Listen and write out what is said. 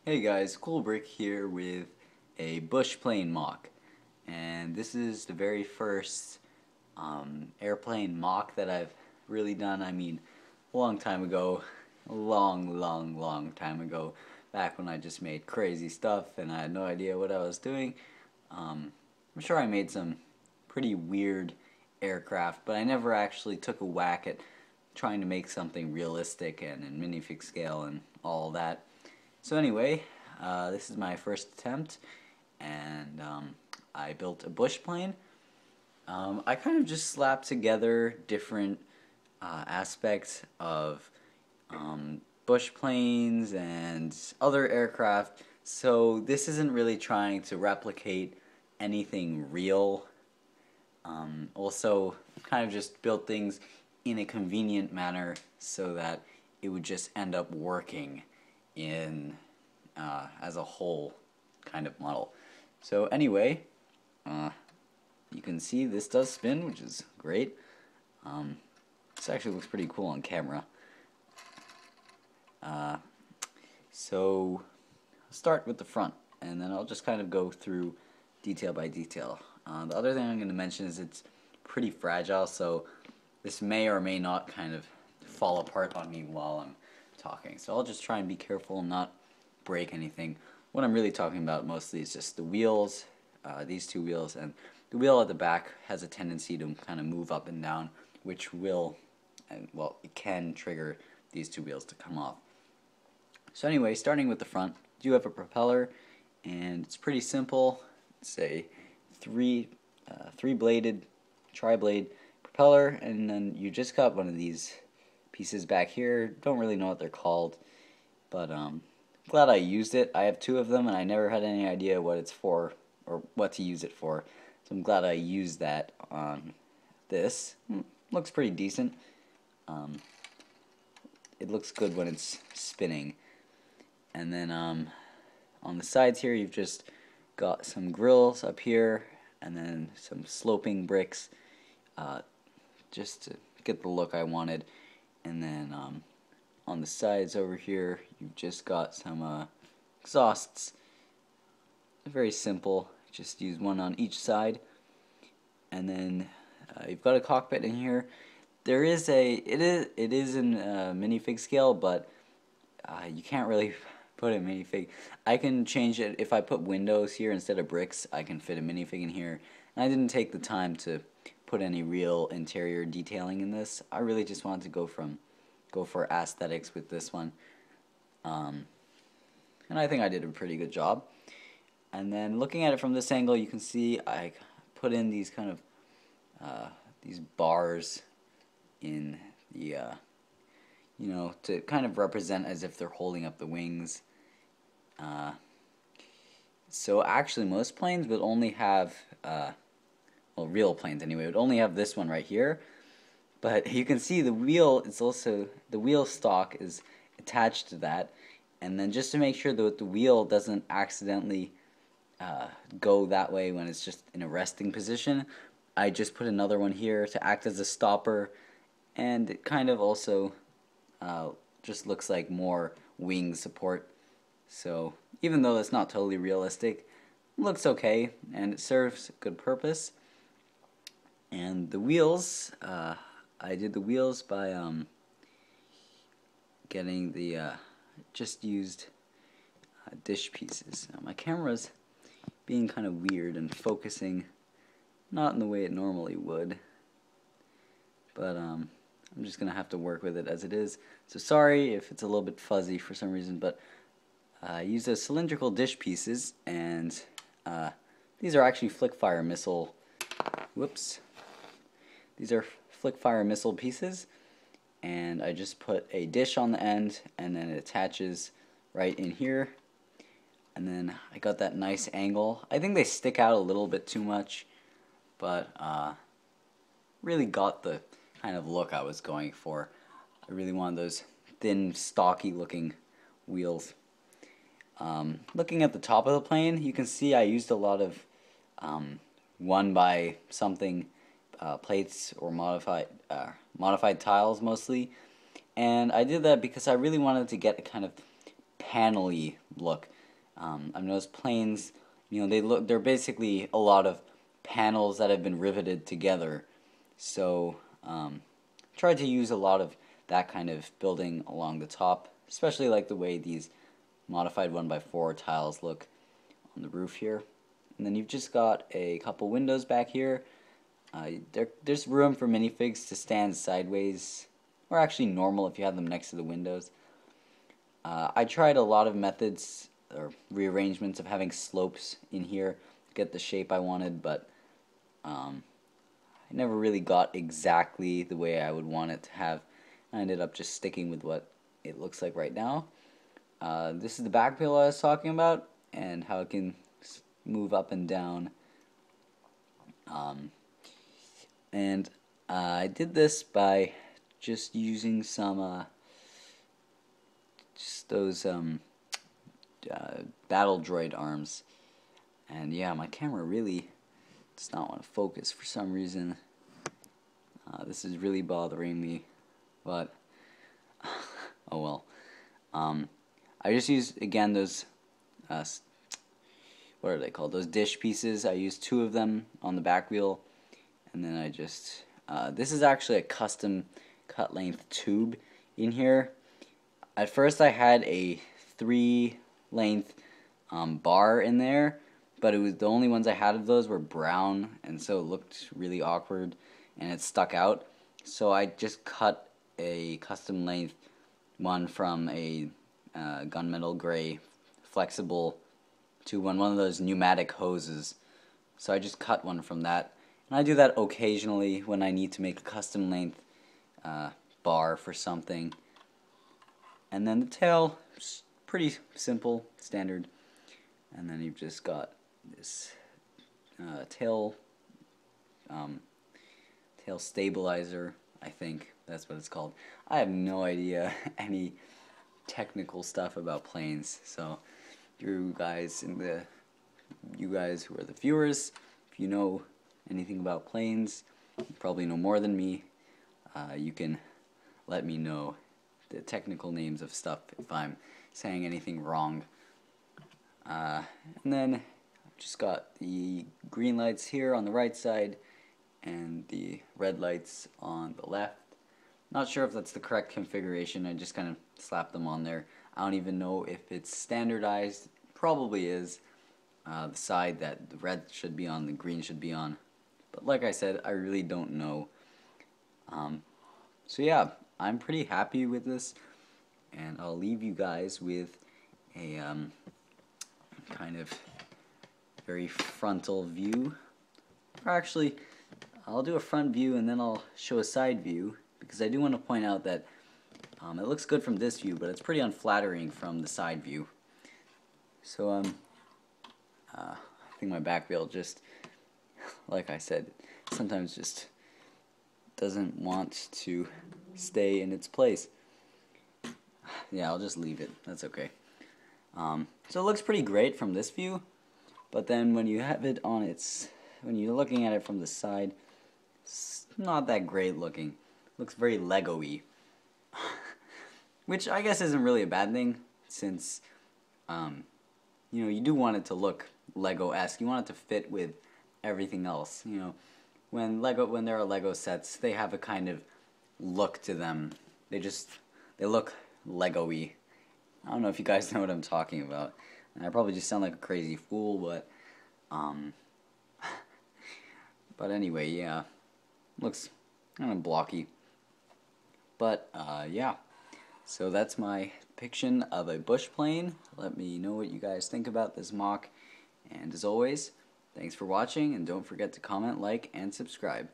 Hey guys, Coolbrick here with a Bushplane mock, and this is the very first airplane mock that I've really done. I mean, a long time ago, a long time ago, back when I just made crazy stuff and I had no idea what I was doing. I'm sure I made some pretty weird aircraft, but I never actually took a whack at trying to make something realistic and in minifig scale and all that. So anyway, this is my first attempt, and I built a bush plane. I kind of just slapped together different aspects of bush planes and other aircraft. So this isn't really trying to replicate anything real. Also, kind of just built things in a convenient manner so that it would just end up working in as a whole kind of model. So anyway, you can see this does spin, which is great. This actually looks pretty cool on camera. So I'll start with the front, and then I'll just kind of go through detail by detail. The other thing I'm going to mention is it's pretty fragile, so this may or may not kind of fall apart on me while I'm talking. So I'll just try and be careful and not break anything. What I'm really talking about mostly is just the wheels, these two wheels, and the wheel at the back has a tendency to kind of move up and down, which will, well, it can trigger these two wheels to come off. So anyway, starting with the front, you have a propeller, and it's pretty simple. It's a three-bladed, tri-blade propeller, and then you just got one of these pieces back here. Don't really know what they're called, but glad I used it. I have two of them, and I never had any idea what it's for or what to use it for. So I'm glad I used that on this. Looks pretty decent. It looks good when it's spinning. And then on the sides here, you've just got some grills up here, and then some sloping bricks, just to get the look I wanted. And then on the sides over here, you've just got some exhausts. Very simple. Just use one on each side. And then you've got a cockpit in here. There is it is in minifig scale, but you can't really put a minifig. I can change it. If I put windows here instead of bricks, I can fit a minifig in here. And I didn't take the time to put any real interior detailing in this. I really just wanted to go for aesthetics with this one. And I think I did a pretty good job. And then looking at it from this angle, you can see I put in these kind of these bars in the you know, to kind of represent as if they're holding up the wings. So actually most planes would only have, well, real planes anyway, would only have this one right here. But you can see the wheel, it's also, the wheel stock is attached to that. And then just to make sure that the wheel doesn't accidentally go that way when it's just in a resting position, I just put another one here to act as a stopper. And it kind of also just looks like more wing support. So even though it's not totally realistic, it looks okay and it serves a good purpose. And the wheels, I did the wheels by getting the just used dish pieces. Now, my camera's being kind of weird and focusing not in the way it normally would, but I'm just gonna have to work with it as it is. So sorry if it's a little bit fuzzy for some reason, but I used those cylindrical dish pieces, and these are actually flick-fire missile. Whoops. These are flick-fire missile pieces, and I just put a dish on the end, and then it attaches right in here. And then I got that nice angle. I think they stick out a little bit too much, but really got the kind of look I was going for. I really wanted those thin, stocky looking wheels. Looking at the top of the plane, you can see I used a lot of 1 by something plates or modified tiles mostly, and I did that because I really wanted to get a kind of panel-y look. I've noticed planes, they're basically a lot of panels that have been riveted together. So tried to use a lot of that kind of building along the top, especially like the way these modified 1x4 tiles look on the roof here. And then you've just got a couple windows back here. There's room for minifigs to stand sideways, or actually normal if you have them next to the windows. I tried a lot of methods or rearrangements of having slopes in here to get the shape I wanted, but I never really got exactly the way I would want it to have. I ended up just sticking with what it looks like right now. This is the back wheel I was talking about, and how it can move up and down. And I did this by just using some just those battle droid arms. And yeah, my camera really does not want to focus for some reason. This is really bothering me, but oh well. I just used, again, those what are they called? Those dish pieces. I used 2 of them on the back wheel, and then I just this is actually a custom cut length tube in here. At first I had a 3 length bar in there, but it was the only ones I had of those were brown, and so it looked really awkward and it stuck out. So I just cut a custom length one from a gunmetal gray flexible to one of those pneumatic hoses. So I just cut one from that, and I do that occasionally when I need to make a custom length bar for something. And then the tail, pretty simple, standard. And then you've just got this tail stabilizer, I think that's what it's called. I have no idea any technical stuff about planes, so you guys who are the viewers, if you know anything about planes, you probably know more than me. You can let me know the technical names of stuff if I'm saying anything wrong. And then I've just got the green lights here on the right side and the red lights on the left. Not sure if that's the correct configuration. I just kind of slapped them on there. I don't even know if it's standardized. Probably is. The side that the red should be on, the green should be on. But like I said, I really don't know. So yeah, I'm pretty happy with this, and I'll leave you guys with a kind of very frontal view. Or actually, I'll do a front view and then I'll show a side view, because I do want to point out that it looks good from this view, but it's pretty unflattering from the side view. So I think my back wheel just, like I said, sometimes just doesn't want to stay in its place. Yeah, I'll just leave it. That's okay. So it looks pretty great from this view, but then when you have it on when you're looking at it from the side, it's not that great looking. It looks very Lego-y. Which I guess isn't really a bad thing, since you do want it to look Lego-esque. You want it to fit with everything else. When there are Lego sets, they have a kind of look to them. They look Lego-y. I don't know if you guys know what I'm talking about. And I probably just sound like a crazy fool, but but anyway, yeah, looks kind of blocky. But yeah, so that's my depiction of a bush plane. Let me know what you guys think about this mock, and as always, thanks for watching, and don't forget to comment, like, and subscribe.